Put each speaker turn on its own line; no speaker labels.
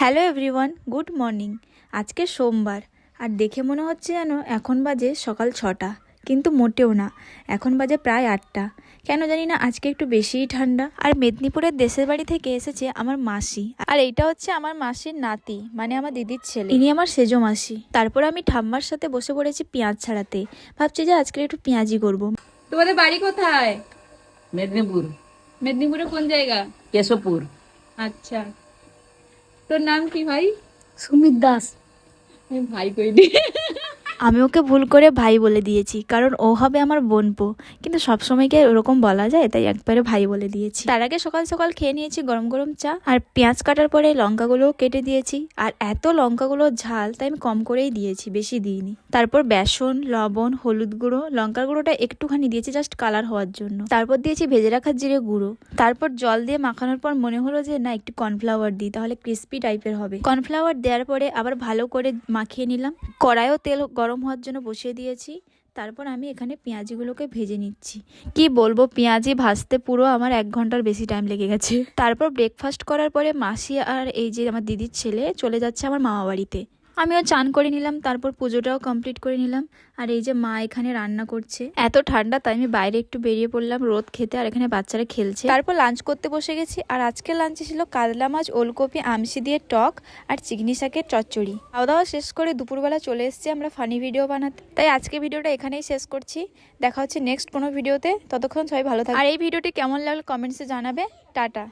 Hello everyone, good morning. আজকে সোমবার আর দেখে মনে হচ্ছে যেন এখন বাজে সকাল 6টা, কিন্তু মোটেও না, এখন বাজে প্রায় 8টা। কেন জানি না আজকে একটু বেশিই ঠান্ডা। আর মেদিনীপুরের দেশের বাড়ি থেকে এসেছে আমার মাসি, আর এইটা হচ্ছে আমার মাসির নাতি, মানে আমার দিদির ছেলে। ইনি আমার সেজো মাসি। তারপর আমি ঠাম্মার সাথে বসে পড়েছি পেঁয়াজ ছাড়াতে। ভাবছি যে আজকে একটু পেঁয়াজি করব।
তোমাদের বাড়ি কোথায়?
মেদিনীপুর।
মেদিনীপুরে কোন জায়গা?
কেশবপুর।
আচ্ছা, তোর নাম কি ভাই?
সুমিত দাস।
আমি ভাই কইনি।
আমি ওকে ভুল করে ভাই বলে দিয়েছি, কারণ ও হবে আমার বোনপো, কিন্তু সবসময় কি ওরকম বলা যায়, তাই একবারে ভাই বলে দিয়েছি। তার আগে সকাল সকাল খেয়ে নিয়েছি গরম গরম চা, আর পেঁয়াজ কাটার পরে লঙ্কাগুলোও কেটে দিয়েছি। আর এত লঙ্কাগুলো ঝাল, তাই আমি কম করেই দিয়েছি, বেশি দিইনি। তারপর বেসন, লবণ, হলুদ গুঁড়ো, লঙ্কার গুঁড়োটা একটুখানি দিয়েছি জাস্ট কালার হওয়ার জন্য। তারপর দিয়েছি ভেজে রাখা জিরে গুঁড়ো। তারপর জল দিয়ে মাখানোর পর মনে হলো যে না, একটু কর্নফ্লাওয়ার দিই, তাহলে ক্রিস্পি টাইপের হবে। কর্নফ্লাওয়ার দেওয়ার পরে আবার ভালো করে মাখিয়ে নিলাম। কড়াইও তেল গরম হওয়ার জন্য বসিয়ে দিয়েছি। তারপর আমি এখানে পেঁয়াজিগুলোকে ভেজে নিচ্ছি। কি বলবো, পেঁয়াজি ভাজতে পুরো আমার 1 ঘন্টার বেশি টাইম লেগে গেছে। তারপর ব্রেকফাস্ট করার পরে মাসি আর এই যে আমার দিদির ছেলে চলে যাচ্ছে আমার মামা বাড়িতে। আমিও চান করে নিলাম, তারপর পুজোটাও কমপ্লিট করে নিলাম। আর এই যে মা এখানে রান্না করছে। এত ঠান্ডা, তাই আমি বাইরে একটু বেরিয়ে পড়লাম রোদ খেতে, আর এখানে বাচ্চারা খেলছে। তারপর লাঞ্চ করতে বসে গেছি। আর আজকের লাঞ্চে ছিল কাতলা মাছ, ওলকপি, আমসি দিয়ে টক, আর চিকনি শাকের চচ্চড়ি। খাওয়া দাওয়া শেষ করে দুপুরবেলা চলে এসেছি আমরা ফানি ভিডিও বানাতে। তাই আজকে ভিডিওটা এখানেই শেষ করছি। দেখা হচ্ছে নেক্সট কোনো ভিডিওতে। ততক্ষণ সবাই ভালো থাকবে। আর এই ভিডিওটি কেমন লাগলো কমেন্টসে জানাবে। টাটা।